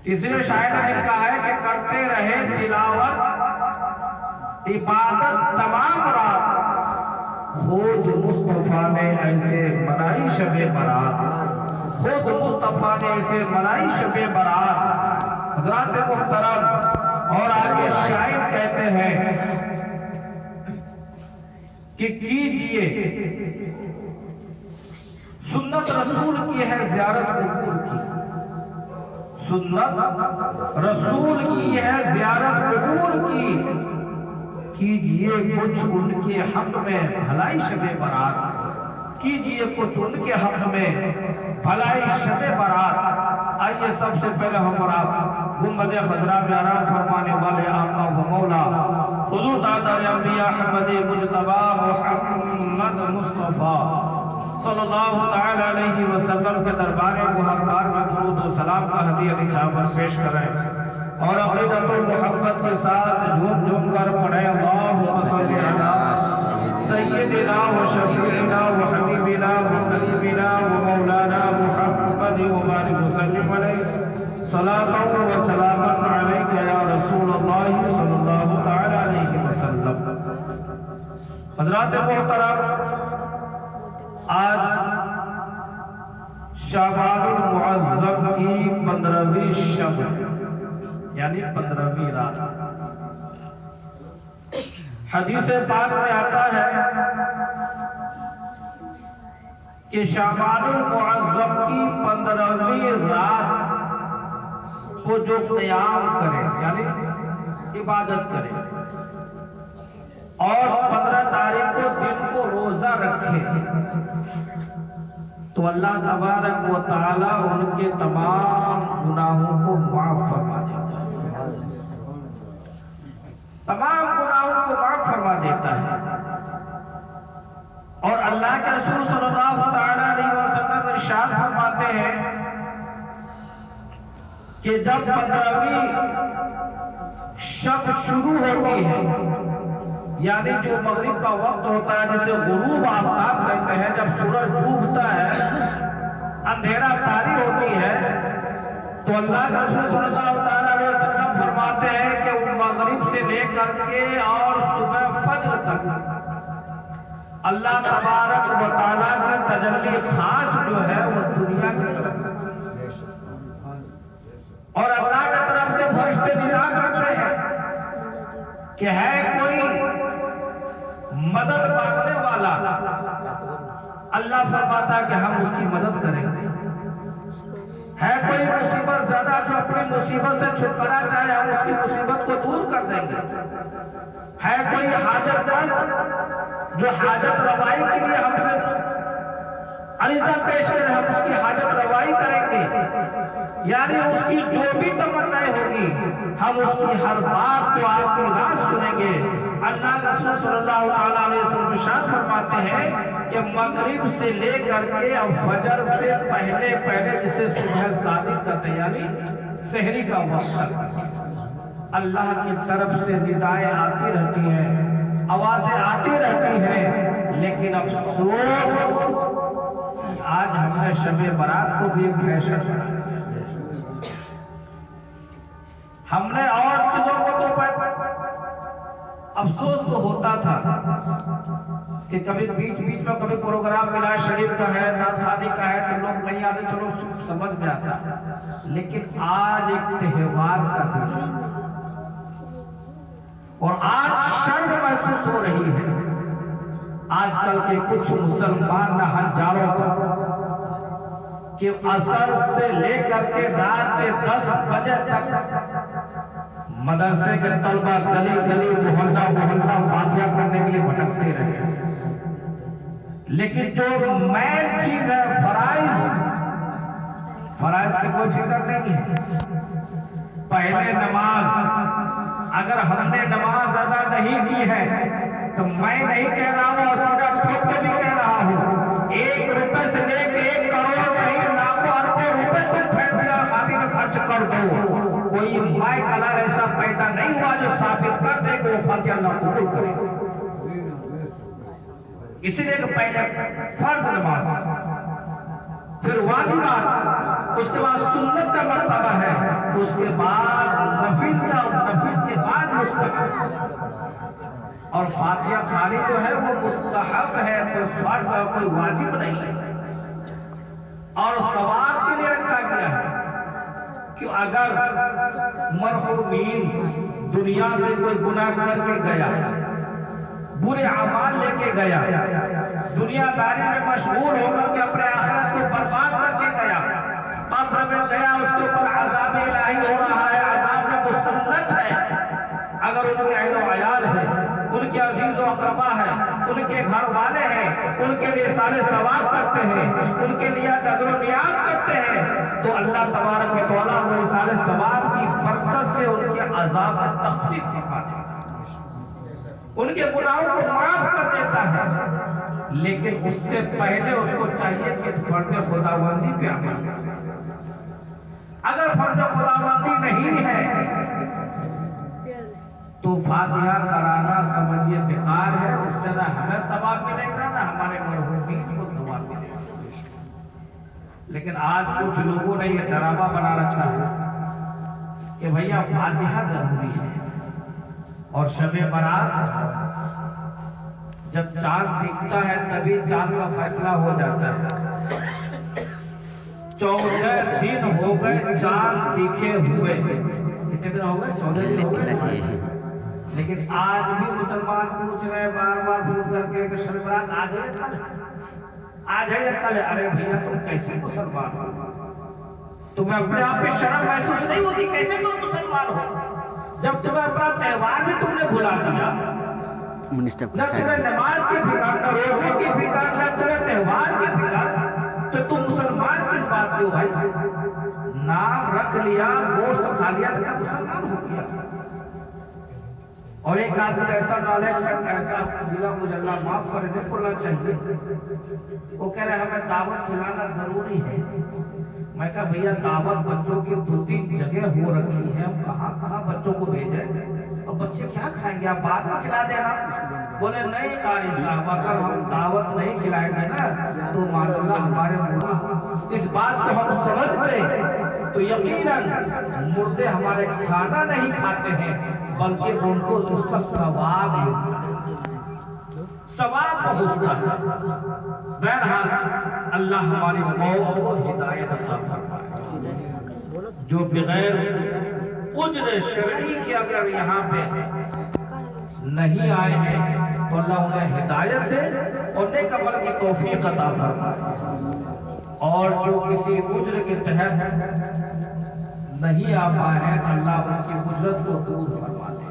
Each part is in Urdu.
اس لیے شاعر نے کہا ہے کہ کرتے رہے تلاوت عبادت تمام رات، خود مصطفیٰ نے ایسے منائی شب برات، خود مصطفیٰ نے ایسے منائی شب برات۔ حضرات محترم، اور آگے شاعر کہتے ہیں کہ کیجئے سنت رسول کی ہے زیارت قبور کی، سنت رسول کی ہے زیارت قبور کی، کیجئے کچھ ان کے حق میں بھلائی شب برات، کیجئے کچھ ان کے حق میں بھلائی شب برات۔ آئیے سب سے پہلے ہم اور آپ گنبد خضرا میں آرام فرمانے والے آقا و مولا حضور تاجدار انبیاء احمد مجتبی محمد مصطفیٰ صلی اللہ تعالی علیہ وسلم کے دربار محبار میں درود و سلام کا ہدیہ نشاور پیش کریں، اور عقیدت و محبت کے ساتھ جھوم جھوم کر پڑھیں اللہم صلی علی سیدنا و شفیعنا و حبیبنا و قریبنا و مولانا محمد مبارک وسلم علیہ صلاۃ و سلام علیک یا رسول اللہ صلی اللہ تعالی علیہ وسلم۔ حضرات محترم، آج شعبان المعظم کی 15ویں شب یعنی 15ویں رات۔ حدیث پاک میں آتا ہے کہ شعبان المعظم کی 15ویں رات کو جو قیام کرے یعنی عبادت کرے اور 15 تاریخ کو دن کو روزہ رکھے تو اللہ تبارک و تعالی ان کے تمام گناہوں کو معاف فرما دیتا ہے، تمام گناہوں کو معاف فرما دیتا ہے۔ اور اللہ کے رسول صلی اللہ تعالی علیہ وسلم ارشاد فرماتے ہیں کہ جب 15ویں شب شروع ہوتی ہے، یعنی جو مغرب کا وقت ہوتا ہے جسے غروب آفتاب کہتے ہیں، جب سورج ڈوبتا ہے اندھیرا طاری ہوتی ہے، تو اللہ کے رسول صلی اللہ علیہ وسلم فرماتے ہیں کہ وہ مغرب سے لے کر کے اور صبح فجر تک اللہ تبارک و تعالیٰ کی تجلی خاص جو ہے وہ دنیا کی طرف، اور اللہ کی طرف سے فرشتے ندا کرتے ہیں کہ ہے کوئی مدد مانگنے والا، اللہ فرماتا ہے کہ ہم اس کی مدد کریں گے۔ ہے کوئی مصیبت زیادہ جو اپنی مصیبت سے چھٹکارا چاہے، ہم اس کی مصیبت کو دور کر دیں گے۔ ہے کوئی حاجت مند جو حاجت روائی کے لیے ہم سے عریضہ پیش کرے، ہم اس کی حاجت روائی کریں گے، یعنی اس کی جو بھی تمنائیں ہوگی ہم اس کی ہر بات کو آپ کی رات سنیں گے۔ اللہ کے رسول صلی اللہ علیہ وسلم ارشاد فرماتے ہیں کہ مغرب سے لے کر کے اور فجر سے پہلے جسے صبح صادق کا تیاری سحری کا وقت تک اللہ کی طرف سے ندائیں آتی رہتی ہیں، آوازیں آتی رہتی ہیں، لیکن افسوس آج ہم نے شب برات کو بھی فیشن بنا دیا۔ ہم نے اور چیزوں کو تو افسوس تو ہوتا تھا کہ کبھی بیچ میں کبھی پروگرام ملا شریف کا ہے، نعت خوانی کا ہے تو لوگ نہیں آتے، چلو سمجھ میں آتا، لیکن آج ایک تہوار کا دن اور آج شرم محسوس ہو رہی ہے۔ آج کل کے کچھ مسلمان نہنجاروں کو کہ عصر سے لے کر کے رات کے 10 بجے تک مدرسے کے طلبہ گلی گلی محلہ فاتحہ کرنے کے لیے بھٹکتے رہے، لیکن جو مین چیز ہے فرائض کی کوئی فکر نہیں ہے۔ پہلے نماز، اگر ہم نے نماز ادا نہیں کی ہے تو میں نہیں کہہ رہا ہوں اور سیدھا ٹھوک کے بھی کہہ رہا ہوں، 1 روپے سے لے کے 1 کروڑ نہیں لاکھوں اربوں روپے تم فیصلہ خاطر میں خرچ کر دو، کوئی مائی کلر ایسا پیدا نہیں ہوا جو ثابت کر دے کہ وہ فاتحہ اللہ قبول کرے۔ اسی لیے کہ پہلے فرض نماز، پھر واجبات، اس کے بعد سنت کا مرتبہ ہے، اس کے بعد نفل کا، نفل کے بعد مستحب، اور فاتحہ خانی جو ہے وہ مستحب ہے، کوئی فرض اور کوئی واجب نہیں ہے، اور ثواب کے لیے رکھا گیا ہے کہ اگر مرحومین دنیا سے کوئی گناہ کر کے گیا، برے اعمال لے کے گیا، دنیا داری میں مشغول ہو کر کے اپنے آخرت کو برباد کر کے گیا، قبر میں گیا، اس کے اوپر عذاب الہی ہو رہا ہے، عذاب میں مسلط ہے، اگر ان کے اہل و عیال ہے، ان کے عزیز و اقربا ہے، ان کے گھر والے ہیں، ان کے لیے سارے ثواب کرتے ہیں، ان کے لیے نظر و نیاز کرتے ہیں، تو اللہ تبارک و تعالیٰ وہ سارے ثواب کی برکت سے ان کے عذاب میں تخفیف فرما دیتا ہے، ان کے گناہوں کو معاف کر دیتا ہے، لیکن اس سے پہلے اس کو چاہیے کہ فرض خداوندی پہ عمل کرے۔ اگر فرض خداوندی نہیں ہے تو فاتحہ کرانا سمجھیے بیکار ہے، اس سے نہ ہمیں ثواب ملے گا نہ ہمارے مرحومین کو ثواب ملے گا۔ لیکن آج کچھ لوگوں نے یہ ڈرامہ بنا رکھا ہے کہ بھیا فاتحہ ضروری ہے، اور شب برات جب چاند دکھتا ہے تبھی چاند کا فیصلہ ہو جاتا ہے، 14 دن ہو گئے چاند دکھے ہوئے، کتنے دن ہو گئے؟ 14 دن ہو گئے، لیکن آج بھی مسلمان پوچھ رہے ہیں بار بار فون کر کے کہ شب برات آج ہے کل، آج ہے یا کل ہے؟ ارے بھیا تم کیسے مسلمان ہو؟ تمہیں اپنے آپ پہ شرم محسوس نہیں ہوتی؟ کیسے تم مسلمان ہو جب تمہیں اپنا تہوار بھی تم نے بھلا دیا؟ نہ تمہیں نماز کی فکر، نہ روزے کی فکر، نہ تمہیں تہوار کی فکر، تو تم مسلمان کس بات کی ہو بھائی؟ نام رکھ لیا، گوشت کھا لیا تو کیا مسلمان ہو گیا؟ اور ایک آدمی ایسا نالج ہے، ایسا ضلع مجھے اللہ معاف کرے نہیں بولنا چاہیے، وہ کہہ رہے ہمیں دعوت کھلانا ضروری ہے۔ میں کہا بھیا دعوت بچوں کی 2-3 جگہ ہو رکھی ہے، ہم کہاں کہاں بچوں کو بھیجیں، اور بچے کیا کھائیں گے، آپ بعد میں کھلا دینا؟ بولے نہیں قاری صاحب، اگر ہم دعوت نہیں کھلائیں گے نا تو معاذ اللہ ہمارے مردے، اس بات کو ہم سمجھتے تو یقیناً مردے ہمارے کھانا نہیں کھاتے ہیں بلکہ ان کو اس کا ثواب پہنچتا ہے۔ بہرحال اللہ ہماری قوم کو ہدایت عطا فرمائے، جو بغیر اجر شرعی کے اگر یہاں پہ نہیں آئے ہیں تو اللہ انہیں ہدایت دے اور نیک عمل کی توفیق عطا فرمائے، اور جو کسی اجر کے تحت نہیں آ پائے ہیں اللہ ان کی اجرت کو دور فرما دے۔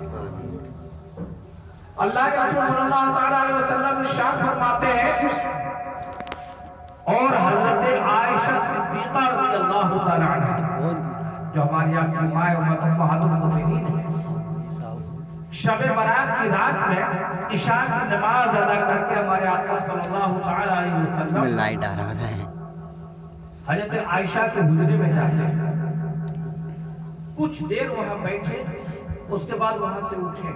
اللہ کے رسول صلی اللہ تعالیٰ علیہ وسلم ارشاد فرماتے ہیں، اور حضرت عائشہ صدیقہ رضی اللہ تعالیٰ عنہ جو ہماری آپ کی ماں امہات المؤمنین ہیں، شب برات کی رات میں عشاء کی نماز ادا کر کے ہمارے آقا صلی اللہ تعالیٰ علیہ وسلم حضرت عائشہ کے حجرے میں جاتے ہیں، کچھ دیر وہاں بیٹھے، اس کے بعد وہاں سے اٹھے،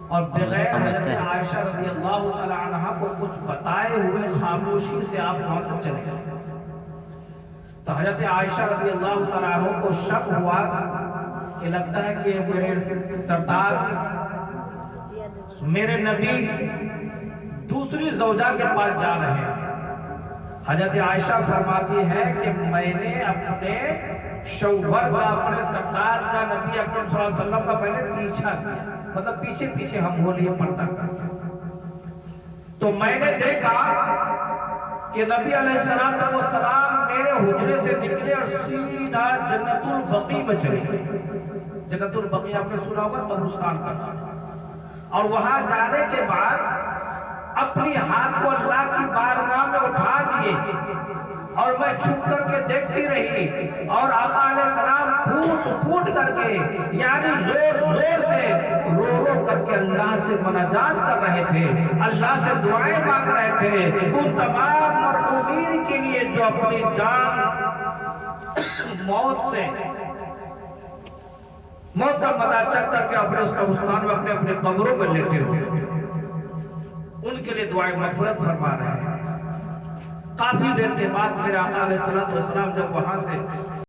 اور بغیر حضرت عائشہ رضی اللہ تعالیٰ عنہ کو کچھ بتائے ہوئے خاموشی سے آپ وہاں سے چلے گئے۔ تو حضرت عائشہ رضی اللہ تعالیٰ عنہ کو شک ہوا کہ لگتا ہے کہ میرے سردار، میرے نبی دوسری زوجہ کے پاس جا رہے ہیں۔ حضرت عائشہ فرماتی ہے کہ میں نے اپنے شوہر کا، اپنے سردار کا، نبی اکرم صلی اللہ علیہ وسلم کا پہلے پیچھا کیا، مطلب پیچھے پیچھے ہم بولیے پڑتا کرتے، تو میں نے دیکھا کہ نبی علیہ السلام میرے حجرے سے نکلے اور سیدھا جنت البقیع میں چلے گئے۔ جنت البقیع آپ نے سنا ہوگا قبرستان کا، اور وہاں جانے کے بعد اپنی ہاتھ کو اللہ کی بارگاہ میں اٹھا دیے، اور میں چھپ کر کے دیکھتی رہی، اور آقا علیہ السلام پھوٹ پھوٹ کر کے، یعنی زور زور سے رو رو کر کے اللہ سے مناجات کر رہے تھے، اللہ سے دعائیں مانگ رہے تھے، ان تمام مرحومین کے لیے جو اپنی جان موت کا مزہ چک کر کے اپنے اس قبرستان میں اپنے قبروں میں لیتے ہوئے ان کے لیے دعائیں مغفرت فرما رہے ہیں۔ کافی دیر کے بعد پھر آقا علیہ السلام جب وہاں سے